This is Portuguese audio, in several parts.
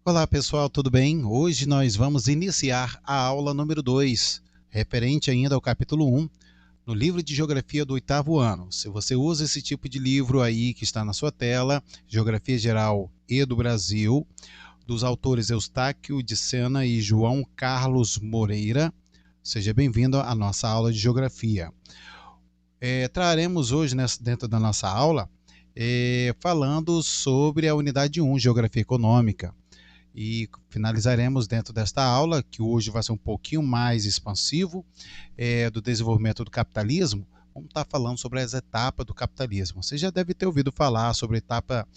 Olá pessoal, tudo bem? Hoje nós vamos iniciar a aula número 2, referente ainda ao capítulo 1, no livro de Geografia do 8º ano. Se você usa esse tipo de livro aí que está na sua tela, Geografia Geral e do Brasil, dos autores Eustáquio de Sena e João Carlos Moreira, seja bem-vindo à nossa aula de Geografia. Traremos hoje, dentro da nossa aula, falando sobre a unidade 1, Geografia Econômica. E finalizaremos dentro desta aula, que hoje vai ser um pouquinho mais expansivo, do desenvolvimento do capitalismo. Vamos estar falando sobre as etapas do capitalismo. Você já deve ter ouvido falar sobre a etapa,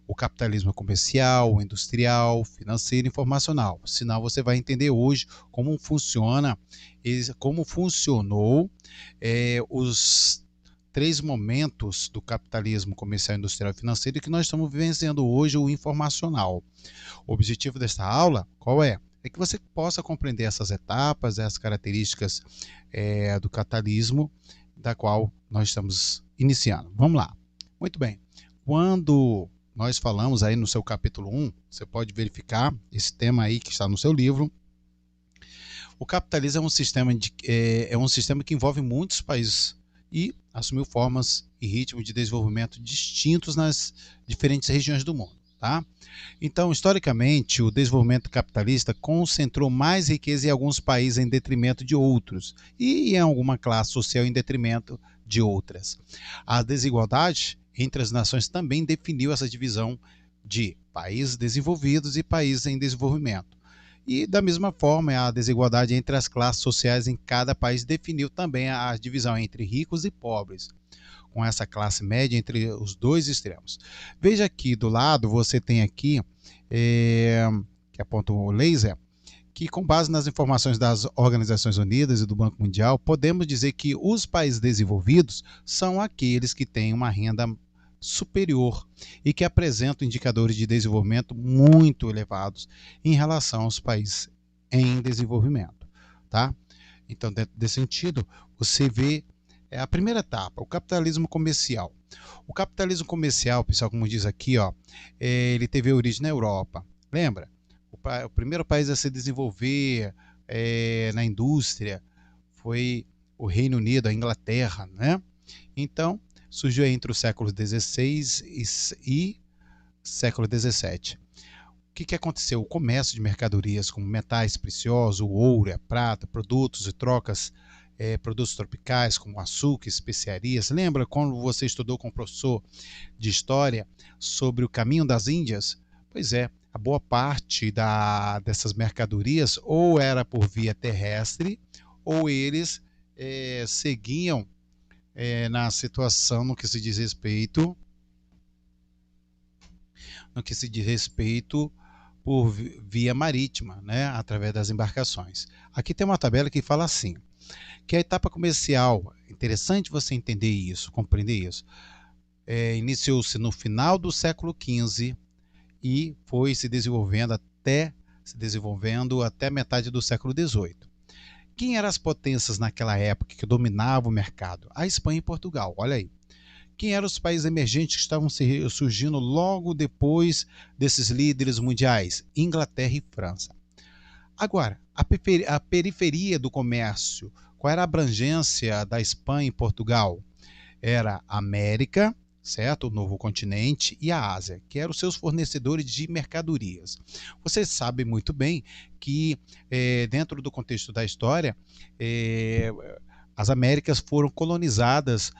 o capitalismo comercial, industrial, financeiro e informacional. Senão você vai entender hoje como funciona, como funcionou os três momentos do capitalismo comercial, industrial e financeiro que nós estamos vivenciando hoje, o informacional. O objetivo desta aula, qual é? É que você possa compreender essas etapas, essas características do capitalismo, da qual nós estamos iniciando. Vamos lá. Muito bem. Quando nós falamos aí no seu capítulo 1, você pode verificar esse tema aí que está no seu livro. O capitalismo é um sistema que envolve muitos países e assumiu formas e ritmos de desenvolvimento distintos nas diferentes regiões do mundo. Tá? Então, historicamente, o desenvolvimento capitalista concentrou mais riqueza em alguns países em detrimento de outros, e em alguma classe social em detrimento de outras. A desigualdade entre as nações também definiu essa divisão de países desenvolvidos e países em desenvolvimento. E, da mesma forma, a desigualdade entre as classes sociais em cada país definiu também a divisão entre ricos e pobres, com essa classe média entre os dois extremos. Veja aqui do lado, você tem aqui, que aponta o laser, que com base nas informações das Organizações Unidas e do Banco Mundial, podemos dizer que os países desenvolvidos são aqueles que têm uma renda superior e que apresentam indicadores de desenvolvimento muito elevados em relação aos países em desenvolvimento, tá? Então, dentro desse sentido, você vê a primeira etapa, o capitalismo comercial. O capitalismo comercial, pessoal, como diz aqui, ó, ele teve origem na Europa. Lembra? O primeiro país a se desenvolver na indústria foi o Reino Unido, a Inglaterra, né? Então, surgiu entre os séculos XVI e século XVII. O que aconteceu? O comércio de mercadorias como metais preciosos, o ouro, a prata, produtos e trocas, produtos tropicais como açúcar, especiarias. Lembra quando você estudou com o professor de história sobre o caminho das Índias? Pois é, a boa parte dessas mercadorias ou era por via terrestre ou eles seguiam na situação no que se diz respeito por via marítima, né, através das embarcações. Aqui tem uma tabela que fala assim, que a etapa comercial, interessante você entender isso, compreender isso, iniciou-se no final do século XV e foi se desenvolvendo até metade do século XVIII. Quem eram as potências naquela época que dominavam o mercado? A Espanha e Portugal, olha aí. Quem eram os países emergentes que estavam surgindo logo depois desses líderes mundiais? Inglaterra e França. Agora, a periferia do comércio, qual era a abrangência da Espanha e Portugal? Era a América, certo? O novo continente, e a Ásia, que eram os seus fornecedores de mercadorias. Você sabe muito bem que, dentro do contexto da história, as Américas foram colonizadas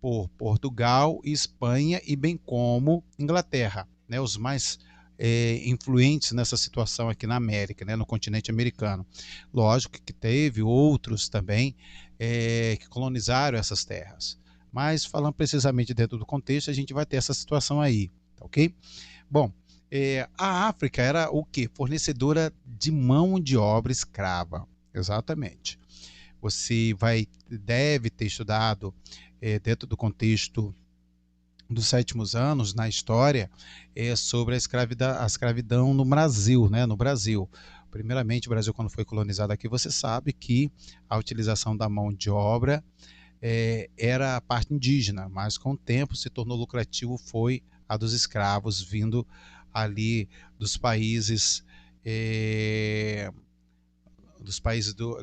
por Portugal, Espanha e bem como Inglaterra, né? Os mais influentes nessa situação aqui na América, né? No continente americano. Lógico que teve outros também que colonizaram essas terras. Mas falando precisamente dentro do contexto, a gente vai ter essa situação aí, tá ok? Bom, a África era o quê? Fornecedora de mão de obra escrava, exatamente. Você deve ter estudado dentro do contexto dos sétimos anos na história sobre a escravidão no Brasil, né? No Brasil. Primeiramente, o Brasil, quando foi colonizado aqui, você sabe que a utilização da mão de obra era a parte indígena, mas com o tempo se tornou lucrativo foi a dos escravos vindo ali dos países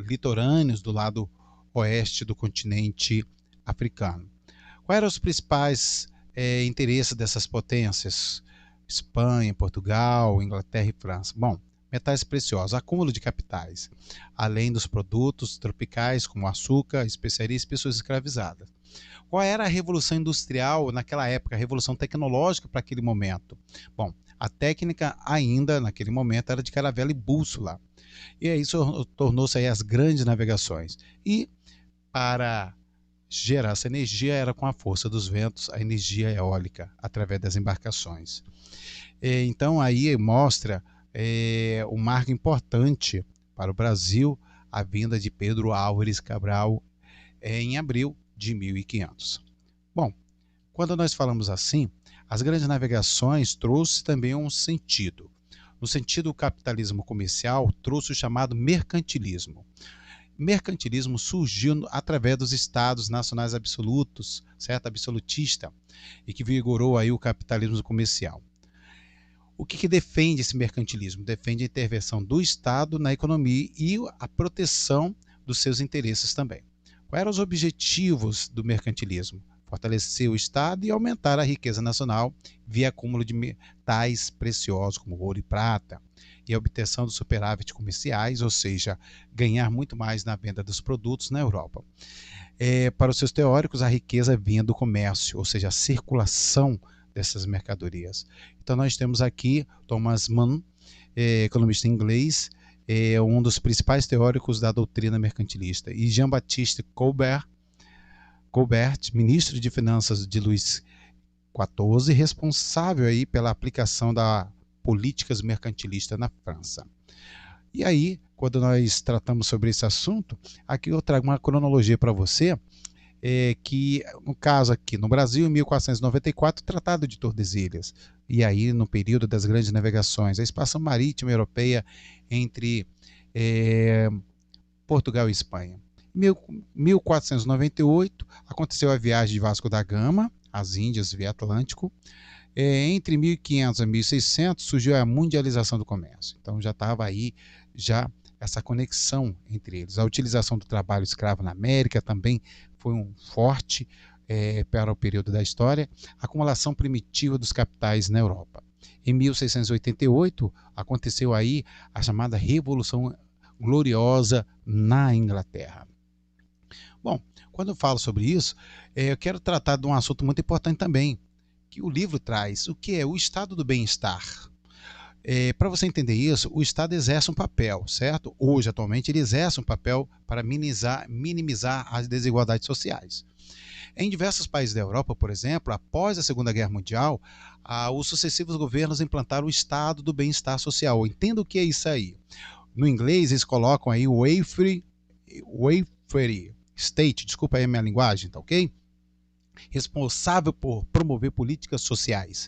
litorâneos do lado oeste do continente africano. Quais eram os principais interesses dessas potências? Espanha, Portugal, Inglaterra e França. Bom, metais preciosos, acúmulo de capitais, além dos produtos tropicais como açúcar, especiarias e pessoas escravizadas. Qual era a revolução industrial naquela época, a revolução tecnológica para aquele momento? Bom, a técnica ainda naquele momento era de caravela e bússola. E aí isso tornou-se aí as grandes navegações. E para gerar essa energia era com a força dos ventos, a energia eólica, através das embarcações. Então aí mostra um marco importante para o Brasil, a vinda de Pedro Álvares Cabral em abril de 1500. Bom, quando nós falamos assim, as grandes navegações trouxe também um sentido. No sentido do capitalismo comercial, trouxe o chamado mercantilismo. Mercantilismo surgiu através dos estados nacionais absolutos, certo? Absolutista, e que vigorou aí o capitalismo comercial. O que defende esse mercantilismo? Defende a intervenção do Estado na economia e a proteção dos seus interesses também. Quais eram os objetivos do mercantilismo? Fortalecer o Estado e aumentar a riqueza nacional via acúmulo de metais preciosos como ouro e prata e a obtenção dos superávit comerciais, ou seja, ganhar muito mais na venda dos produtos na Europa. Para os seus teóricos, a riqueza vinha do comércio, ou seja, a circulação dessas mercadorias. Então nós temos aqui Thomas Mann, economista inglês, um dos principais teóricos da doutrina mercantilista, e Jean-Baptiste Colbert, ministro de Finanças de Luís XIV, responsável aí pela aplicação das políticas mercantilistas na França. E aí, quando nós tratamos sobre esse assunto, aqui eu trago uma cronologia para você, que no caso aqui no Brasil, em 1494, Tratado de Tordesilhas, e aí no período das grandes navegações, a expansão marítima europeia entre Portugal e Espanha. Em 1498, aconteceu a viagem de Vasco da Gama às Índias via Atlântico. Entre 1500 a 1600 surgiu a mundialização do comércio. Então já estava aí já essa conexão entre eles. A utilização do trabalho escravo na América também foi um forte para o período da história. A acumulação primitiva dos capitais na Europa. Em 1688 aconteceu aí a chamada Revolução Gloriosa na Inglaterra. Bom, quando eu falo sobre isso, eu quero tratar de um assunto muito importante também, que o livro traz, o que é o estado do bem-estar. Para você entender isso, o Estado exerce um papel, certo? Hoje, atualmente, ele exerce um papel para minimizar as desigualdades sociais. Em diversos países da Europa, por exemplo, após a Segunda Guerra Mundial, os sucessivos governos implantaram o estado do bem-estar social. Entenda o que é isso aí. No inglês, eles colocam aí o welfare state, desculpa aí a minha linguagem, tá ok? Responsável por promover políticas sociais.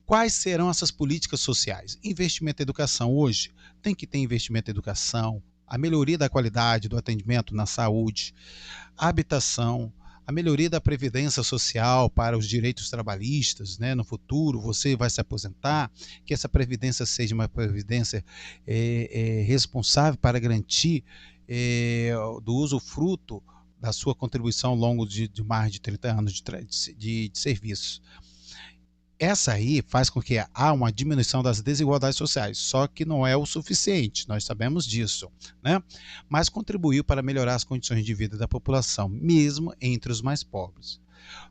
Quais serão essas políticas sociais? Investimento em educação. Hoje tem que ter investimento em educação, a melhoria da qualidade do atendimento na saúde, a habitação, a melhoria da previdência social para os direitos trabalhistas, né? No futuro você vai se aposentar, que essa previdência seja uma previdência responsável para garantir do usufruto da sua contribuição ao longo de mais de 30 anos de serviço. Essa aí faz com que há uma diminuição das desigualdades sociais, só que não é o suficiente, nós sabemos disso, né? Mas contribuiu para melhorar as condições de vida da população, mesmo entre os mais pobres.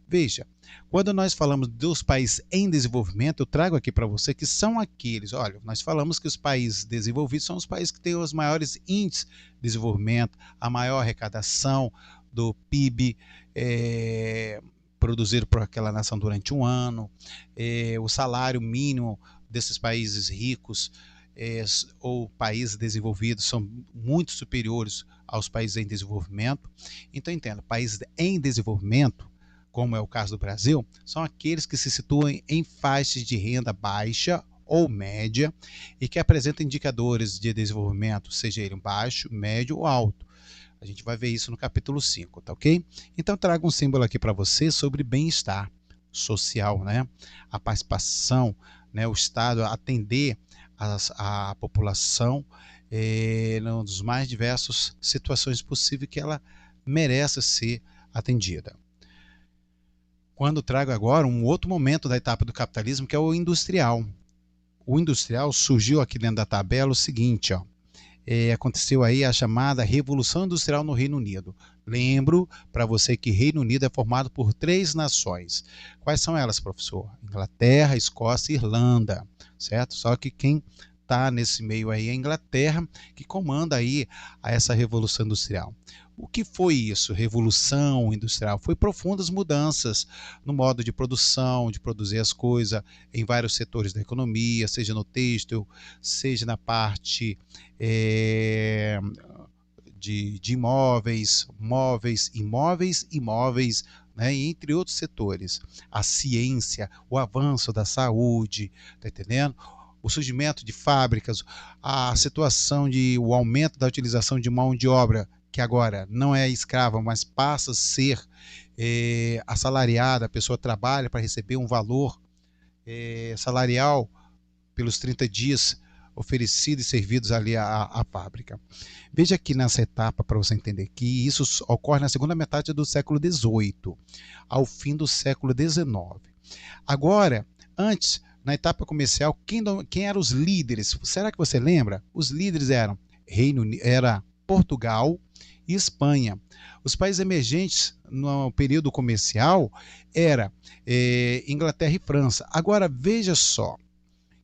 Veja, quando nós falamos dos países em desenvolvimento, eu trago aqui para você que são aqueles, olha, nós falamos que os países desenvolvidos são os países que têm os maiores índices de desenvolvimento, a maior arrecadação do PIB, produzido por aquela nação durante um ano, o salário mínimo desses países ricos ou países desenvolvidos são muito superiores aos países em desenvolvimento. Então entenda, países em desenvolvimento, como é o caso do Brasil, são aqueles que se situam em faixas de renda baixa ou média e que apresentam indicadores de desenvolvimento, seja ele baixo, médio ou alto. A gente vai ver isso no capítulo 5, tá ok? Então trago um símbolo aqui para você sobre bem-estar social, né? A participação né, o Estado atender a população nas mais diversas situações possíveis que ela merece ser atendida. Quando trago agora um outro momento da etapa do capitalismo, que é o industrial. O industrial surgiu aqui dentro da tabela o seguinte, ó. Aconteceu aí a chamada Revolução Industrial no Reino Unido. Lembro para você que Reino Unido é formado por 3 nações. Quais são elas, professor? Inglaterra, Escócia e Irlanda, certo? Só que quem está nesse meio aí é a Inglaterra, que comanda aí essa Revolução Industrial. O que foi isso, Revolução Industrial? Foi profundas mudanças no modo de produção, de produzir as coisas em vários setores da economia, seja no têxtil, seja na parte de imóveis, móveis, imóveis, né, entre outros setores. A ciência, o avanço da saúde, tá entendendo? O surgimento de fábricas, a situação o aumento da utilização de mão de obra, que agora não é escrava, mas passa a ser assalariada, a pessoa trabalha para receber um valor salarial pelos 30 dias oferecidos e servidos ali à fábrica. Veja aqui nessa etapa, para você entender, que isso ocorre na segunda metade do século XVIII, ao fim do século XIX. Agora, antes, na etapa comercial, quem eram os líderes? Será que você lembra? Os líderes eram Portugal e Espanha. Os países emergentes no período comercial era Inglaterra e França. Agora, veja só,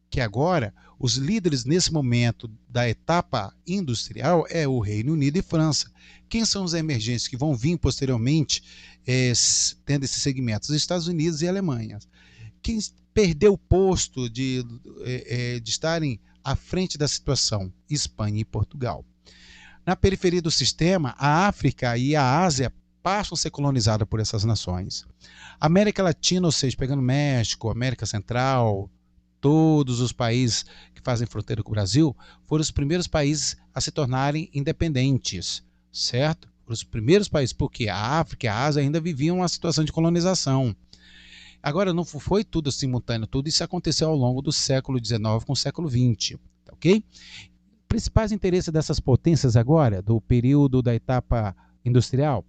que agora os líderes nesse momento da etapa industrial é o Reino Unido e França. Quem são os emergentes que vão vir posteriormente tendo esses segmentos? Os Estados Unidos e a Alemanha. Quem perdeu o posto de estarem à frente da situação? Espanha e Portugal. Na periferia do sistema, a África e a Ásia passam a ser colonizadas por essas nações. A América Latina, ou seja, pegando México, América Central, todos os países que fazem fronteira com o Brasil, foram os primeiros países a se tornarem independentes, certo? Foram os primeiros países, porque a África e a Ásia ainda viviam uma situação de colonização. Agora, não foi tudo simultâneo, tudo isso aconteceu ao longo do século XIX com o século XX, tá ok? Principais interesses dessas potências agora, do período da etapa industrial,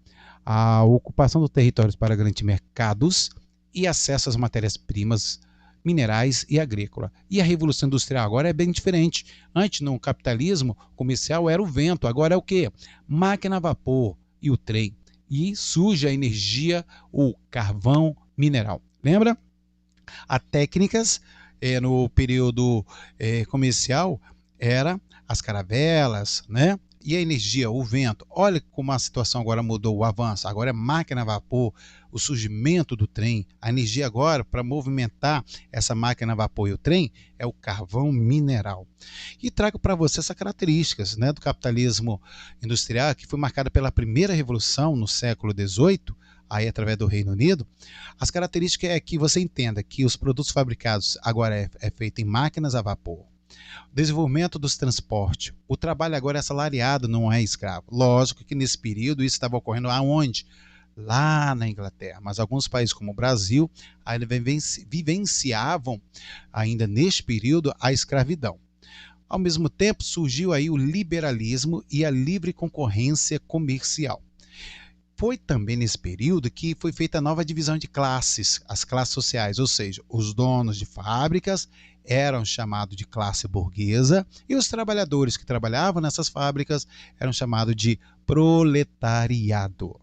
a ocupação dos territórios para garantir mercados e acesso às matérias-primas, minerais e agrícola. E a Revolução Industrial agora é bem diferente. Antes, no capitalismo comercial, era o vento, agora é o quê? Máquina a vapor e o trem. E surge a energia, o carvão mineral. Lembra? As técnicas no período comercial era as caravelas, né? E a energia, o vento. Olha como a situação agora mudou, o avanço. Agora é máquina a vapor, o surgimento do trem. A energia agora, para movimentar essa máquina a vapor e o trem, é o carvão mineral. E trago para você essas características, né, do capitalismo industrial, que foi marcada pela primeira revolução no século XVIII, aí através do Reino Unido. As características é que você entenda que os produtos fabricados agora é feito em máquinas a vapor. Desenvolvimento dos transportes. O trabalho agora é assalariado, não é escravo. Lógico que nesse período isso estava ocorrendo aonde? Lá na Inglaterra. Mas alguns países como o Brasil ainda vivenciavam, ainda neste período, a escravidão. Ao mesmo tempo, surgiu aí o liberalismo e a livre concorrência comercial. Foi também nesse período que foi feita a nova divisão de classes, as classes sociais, ou seja, os donos de fábricas eram chamados de classe burguesa e os trabalhadores que trabalhavam nessas fábricas eram chamados de proletariado.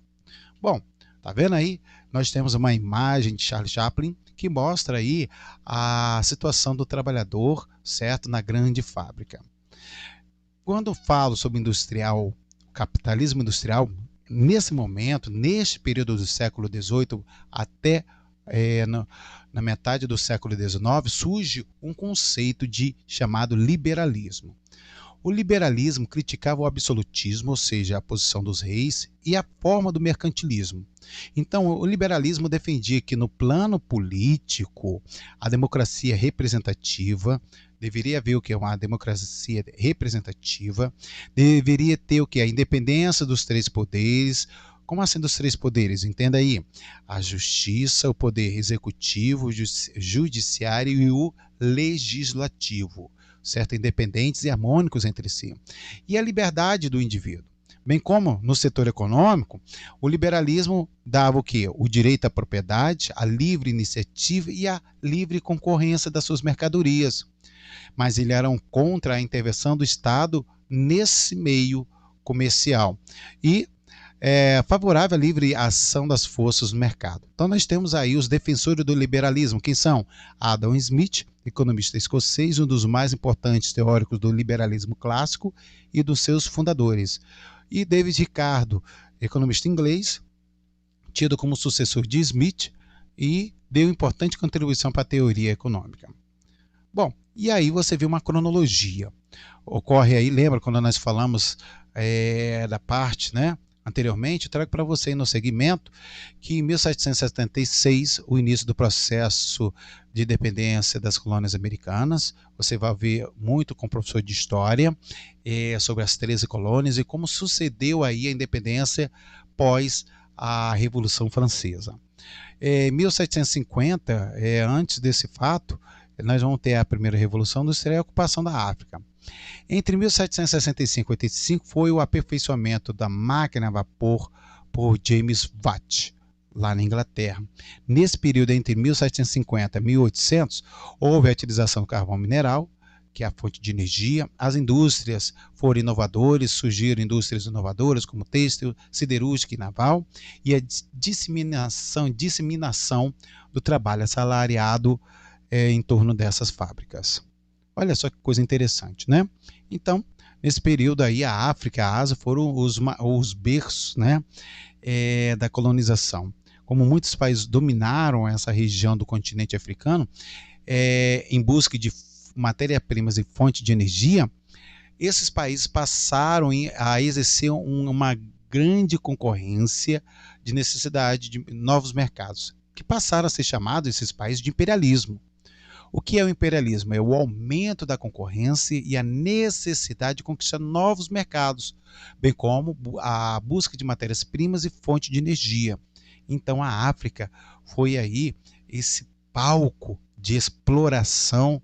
Bom, tá vendo aí? Nós temos uma imagem de Charles Chaplin que mostra aí a situação do trabalhador, certo, na grande fábrica. Quando eu falo sobre industrial, capitalismo industrial, nesse momento, neste período do século XVIII até na metade do século XIX, surge um conceito chamado liberalismo. O liberalismo criticava o absolutismo, ou seja, a posição dos reis, e a forma do mercantilismo. Então, o liberalismo defendia que no plano político, a democracia representativa deveria haver o que? Uma democracia representativa, deveria ter o que? A independência dos 3 poderes, Como assim dos três poderes? Entenda aí. A justiça, o poder executivo, o judiciário e o legislativo, certo? Independentes e harmônicos entre si. E a liberdade do indivíduo. Bem como no setor econômico, o liberalismo dava o quê? O direito à propriedade, a livre iniciativa e a livre concorrência das suas mercadorias. Mas eles eram contra a intervenção do Estado nesse meio comercial e favorável à livre ação das forças no mercado. Então nós temos aí os defensores do liberalismo, quem são? Adam Smith, economista escocês, um dos mais importantes teóricos do liberalismo clássico e dos seus fundadores. E David Ricardo, economista inglês, tido como sucessor de Smith e deu importante contribuição para a teoria econômica. Bom, e aí você vê uma cronologia. Ocorre aí, lembra quando nós falamos da parte, né? Anteriormente, eu trago para você no segmento que em 1776, o início do processo de independência das colônias americanas, você vai ver muito com o professor de história sobre as 13 colônias e como sucedeu aí a independência pós a Revolução Francesa. Em 1750, antes desse fato, nós vamos ter a primeira Revolução Industrial e a ocupação da África. Entre 1765 e 85 foi o aperfeiçoamento da máquina a vapor por James Watt, lá na Inglaterra. Nesse período entre 1750 e 1800, houve a utilização do carvão mineral, que é a fonte de energia. As indústrias foram inovadoras, surgiram indústrias inovadoras como têxtil, siderúrgica e naval, e a disseminação do trabalho assalariado em torno dessas fábricas. Olha só que coisa interessante, né? Então, nesse período aí, a África e a Ásia foram os berços, né, da colonização. Como muitos países dominaram essa região do continente africano, em busca de matérias-primas e fonte de energia, esses países passaram a exercer uma grande concorrência de necessidade de novos mercados, que passaram a ser chamados, esses países, de imperialismo. O que é o imperialismo? É o aumento da concorrência e a necessidade de conquistar novos mercados, bem como a busca de matérias-primas e fonte de energia. Então a África foi aí esse palco de exploração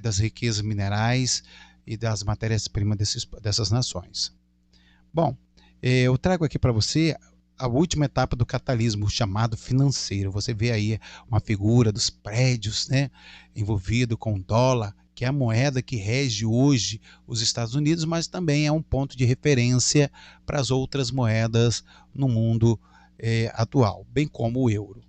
das riquezas minerais e das matérias-primas dessas nações. Bom, eu trago aqui para você a última etapa do capitalismo, chamado financeiro. Você vê aí uma figura dos prédios, né, envolvido com o dólar, que é a moeda que rege hoje os Estados Unidos, mas também é um ponto de referência para as outras moedas no mundo atual, bem como o euro.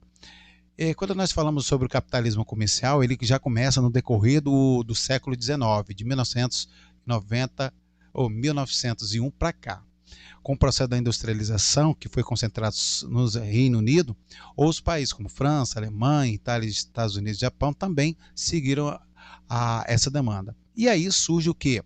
Quando nós falamos sobre o capitalismo comercial, ele já começa no decorrer do século XIX, de 1990 ou 1901 para cá. Com o processo da industrialização, que foi concentrado no Reino Unido, outros países como França, Alemanha, Itália, Estados Unidos e Japão também seguiram essa demanda. E aí surge o quê?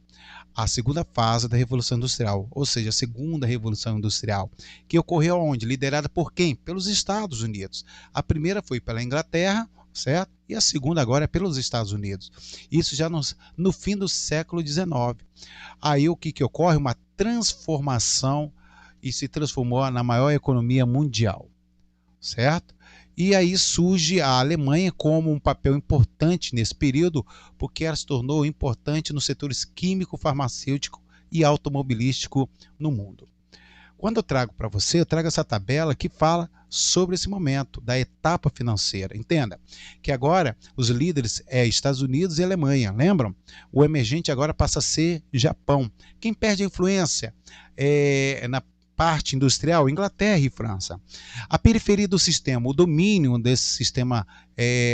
A segunda fase da Revolução Industrial, ou seja, a segunda Revolução Industrial, que ocorreu onde? Liderada por quem? Pelos Estados Unidos. A primeira foi pela Inglaterra, certo? E a segunda agora é pelos Estados Unidos. Isso já no fim do século XIX. Aí o que ocorre? Uma transformação e se transformou na maior economia mundial, certo? E aí surge a Alemanha como um papel importante nesse período, porque ela se tornou importante nos setores químico, farmacêutico e automobilístico no mundo. Quando eu trago para você, eu trago essa tabela que fala sobre esse momento da etapa financeira. Entenda que agora os líderes Estados Unidos e Alemanha, lembram? O emergente agora passa a ser Japão. Quem perde a influência na parte industrial, Inglaterra e França. A periferia do sistema, o domínio desse sistema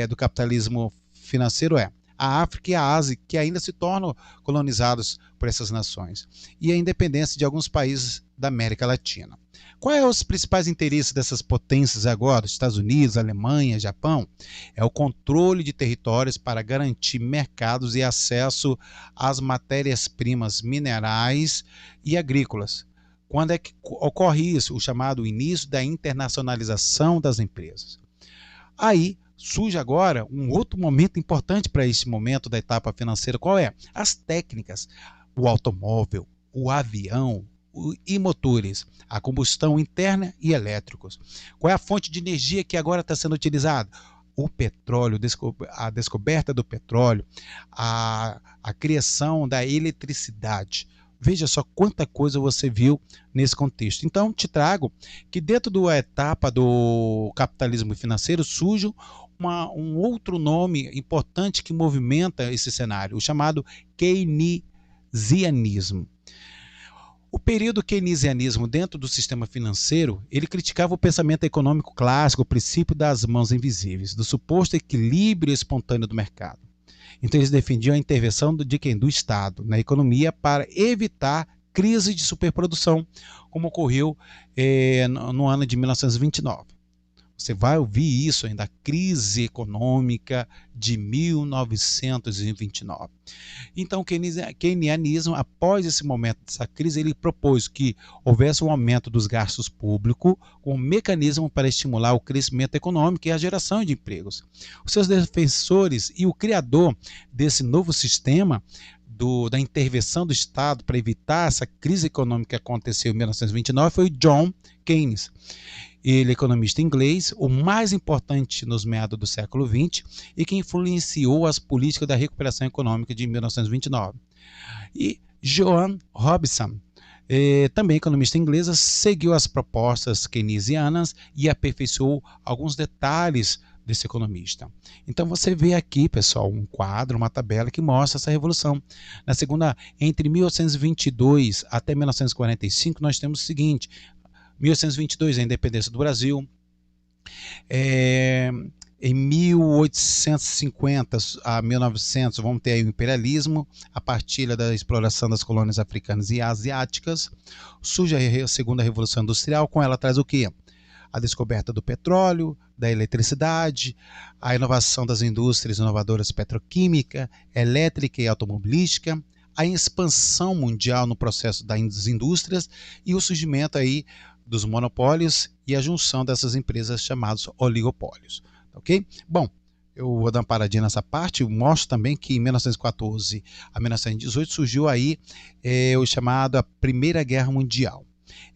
do capitalismo financeiro a África e a Ásia, que ainda se tornam colonizados por essas nações, e a independência de alguns países da América Latina. Quais são os principais interesses dessas potências agora, Estados Unidos, Alemanha, Japão? É o controle de territórios para garantir mercados e acesso às matérias-primas minerais e agrícolas. Quando é que ocorre isso? O chamado início da internacionalização das empresas. Aí surge agora um outro momento importante para esse momento da etapa financeira. Qual é? As técnicas, o automóvel, o avião, e motores, a combustão interna e elétricos. Qual é a fonte de energia que agora está sendo utilizada? O petróleo, a descoberta do petróleo, a criação da eletricidade. Veja só quanta coisa você viu nesse contexto. Então, te trago que dentro da etapa do capitalismo financeiro surge um outro nome importante que movimenta esse cenário, o chamado keynesianismo. O período keynesianismo dentro do sistema financeiro, ele criticava o pensamento econômico clássico, o princípio das mãos invisíveis, do suposto equilíbrio espontâneo do mercado. Então eles defendiam a intervenção do Estado na economia para evitar crise de superprodução, como ocorreu no ano de 1929. Você vai ouvir isso ainda, a crise econômica de 1929. Então, o keynesianismo, após esse momento dessa crise, ele propôs que houvesse um aumento dos gastos públicos com um mecanismo para estimular o crescimento econômico e a geração de empregos. Os seus defensores e o criador desse novo sistema da intervenção do Estado para evitar essa crise econômica que aconteceu em 1929 foi o John Keynes. Ele é economista inglês, o mais importante nos meados do século XX e que influenciou as políticas da recuperação econômica de 1929. E Joan Robson, também economista inglesa, seguiu as propostas keynesianas e aperfeiçoou alguns detalhes desse economista. Então você vê aqui, pessoal, um quadro, uma tabela que mostra essa revolução. Entre 1822 até 1945, nós temos o seguinte: 1822, a independência do Brasil. Em 1850 a 1900, vamos ter aí o imperialismo, a partilha da exploração das colônias africanas e asiáticas. Surge a segunda revolução industrial, com ela traz o quê? A descoberta do petróleo, da eletricidade, a inovação das indústrias inovadoras petroquímica, elétrica e automobilística, a expansão mundial no processo das indústrias e o surgimento aí dos monopólios e a junção dessas empresas chamadas oligopólios. Ok? Bom, eu vou dar uma paradinha nessa parte. Eu mostro também que em 1914 a 1918 surgiu aí o chamado a Primeira Guerra Mundial.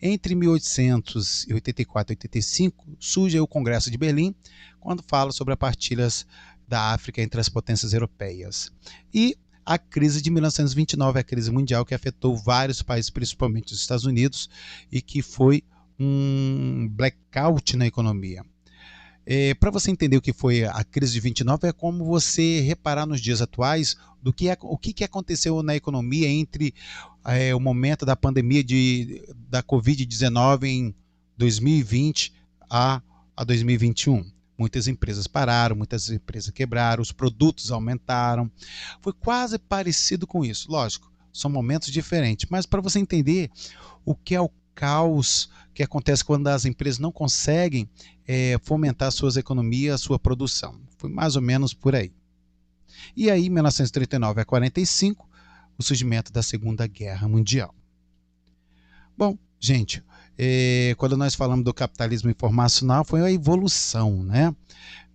Entre 1884 e 85 surge o Congresso de Berlim, quando fala sobre as partilhas da África entre as potências europeias. E a crise de 1929, a crise mundial que afetou vários países, principalmente os Estados Unidos, e que foi um blackout na economia. Para você entender o que foi a crise de 29, é como você reparar nos dias atuais o que aconteceu na economia entre o momento da pandemia da Covid-19 em 2020 a 2021. Muitas empresas pararam, muitas empresas quebraram, os produtos aumentaram. Foi quase parecido com isso. Lógico, são momentos diferentes, mas para você entender o que é o caos que acontece quando as empresas não conseguem fomentar suas economias, sua produção. Foi mais ou menos por aí. E aí, 1939 a 45, o surgimento da Segunda Guerra Mundial. Bom, gente, quando nós falamos do capitalismo informacional, foi a evolução, né?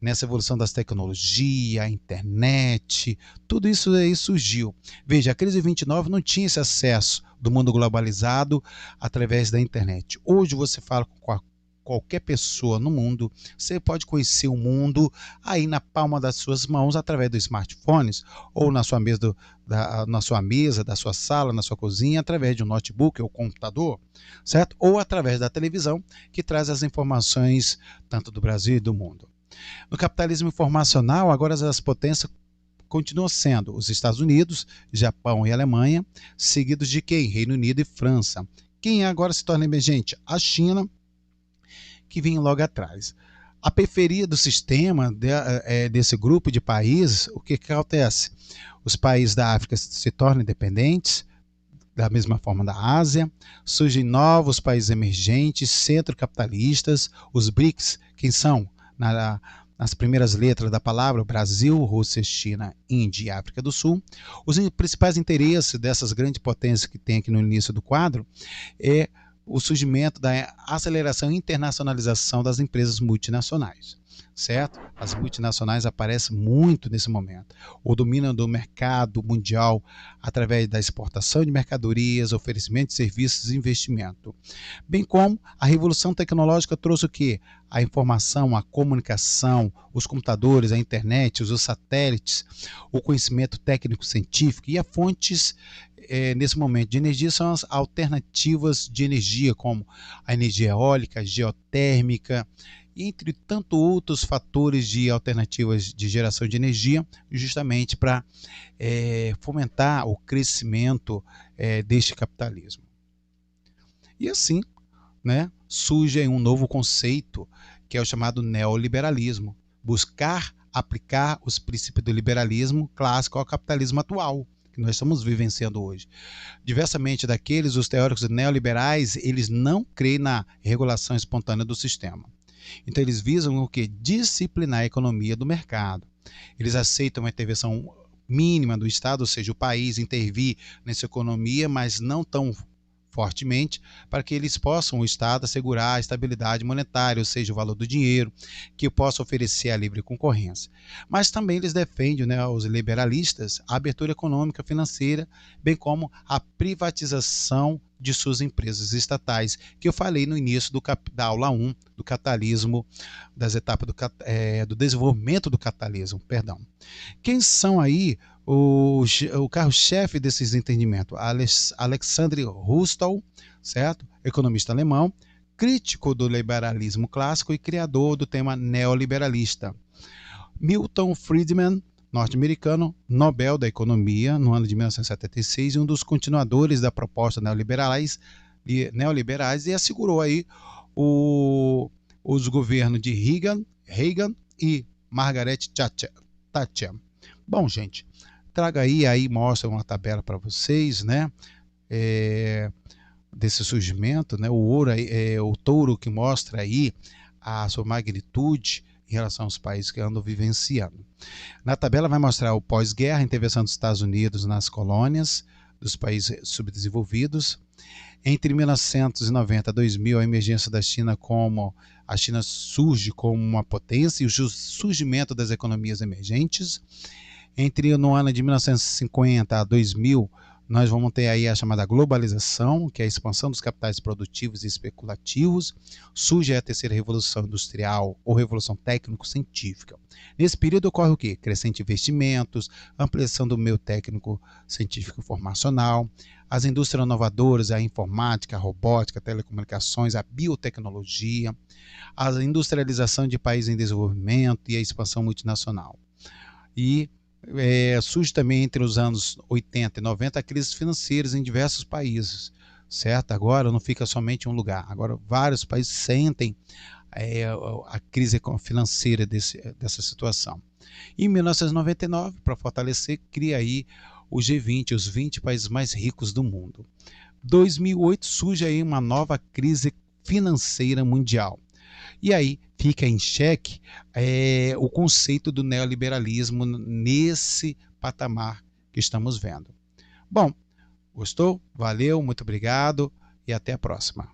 Nessa evolução das tecnologias, a internet, tudo isso aí surgiu. Veja, a crise de 29 não tinha esse acesso do mundo globalizado através da internet. Hoje você fala com qualquer pessoa no mundo, você pode conhecer o mundo aí na palma das suas mãos através dos smartphones ou na sua mesa, da sua sala, na sua cozinha, através de um notebook ou computador, certo? Ou através da televisão, que traz as informações tanto do Brasil e do mundo. No capitalismo informacional, agora as potências continuam sendo os Estados Unidos, Japão e Alemanha, seguidos de quem? Reino Unido e França. Quem agora se torna emergente? A China, que vinha logo atrás. A periferia do sistema desse grupo de países, o que acontece? Os países da África se tornam independentes, da mesma forma da Ásia, surgem novos países emergentes, centro-capitalistas, os BRICS, quem são? Nas primeiras letras da palavra, Brasil, Rússia, China, Índia e África do Sul. Os principais interesses dessas grandes potências que tem aqui no início do quadro é o surgimento da aceleração e internacionalização das empresas multinacionais. certo? As multinacionais aparecem muito nesse momento. O domínio do mercado mundial através da exportação de mercadorias, oferecimento de serviços e investimento. Bem como a revolução tecnológica trouxe o quê? A informação, a comunicação, os computadores, a internet, os satélites, o conhecimento técnico-científico e as fontes nesse momento de energia são as alternativas de energia, como a energia eólica, geotérmica, entre tanto outros fatores de alternativas de geração de energia, justamente para fomentar o crescimento deste capitalismo. E assim, né, surge aí um novo conceito, que é o chamado neoliberalismo, buscar aplicar os princípios do liberalismo clássico ao capitalismo atual, que nós estamos vivenciando hoje. Diversamente daqueles, os teóricos neoliberais, eles não creem na regulação espontânea do sistema. Então eles visam o que? Disciplinar a economia do mercado. Eles aceitam uma intervenção mínima do Estado, ou seja, o país intervir nessa economia, mas não tão fortemente, para que eles possam, o Estado, assegurar a estabilidade monetária, ou seja, o valor do dinheiro, que possa oferecer a livre concorrência. Mas também eles defendem, né, os liberalistas, a abertura econômica financeira, bem como a privatização de suas empresas estatais, que eu falei no início da aula 1, do capitalismo, das etapas do desenvolvimento do capitalismo, perdão. Quem são aí o carro-chefe desses entendimentos? Alexandre Husserl, certo? Economista alemão, crítico do liberalismo clássico e criador do tema neoliberalista. Milton Friedman, norte-americano, Nobel da Economia no ano de 1976 e um dos continuadores da proposta neoliberais e assegurou aí os governos de Reagan e Margaret Thatcher. Bom, gente, traga aí mostra uma tabela para vocês, né? Desse surgimento, né? O touro que mostra aí a sua magnitude em relação aos países que andam vivenciando. Na tabela vai mostrar o pós-guerra, a intervenção dos Estados Unidos nas colônias dos países subdesenvolvidos. Entre 1990 e 2000, a emergência da China a China surge como uma potência e o surgimento das economias emergentes. No ano de 1950 a 2000, nós vamos ter aí a chamada globalização, que é a expansão dos capitais produtivos e especulativos. Surge a terceira revolução industrial ou revolução técnico-científica. Nesse período ocorre o quê? Crescente investimentos, ampliação do meio técnico-científico formacional, as indústrias inovadoras, a informática, a robótica, a telecomunicações, a biotecnologia, a industrialização de países em desenvolvimento e a expansão multinacional. E surge também entre os anos 80 e 90 crises financeiras em diversos países, certo? Agora não fica somente em um lugar, agora vários países sentem a crise financeira dessa situação. Em 1999, para fortalecer, cria aí o G20, os 20 países mais ricos do mundo. 2008 surge aí uma nova crise financeira mundial. E aí fica em xeque o conceito do neoliberalismo nesse patamar que estamos vendo. Bom, gostou? Valeu, muito obrigado e até a próxima.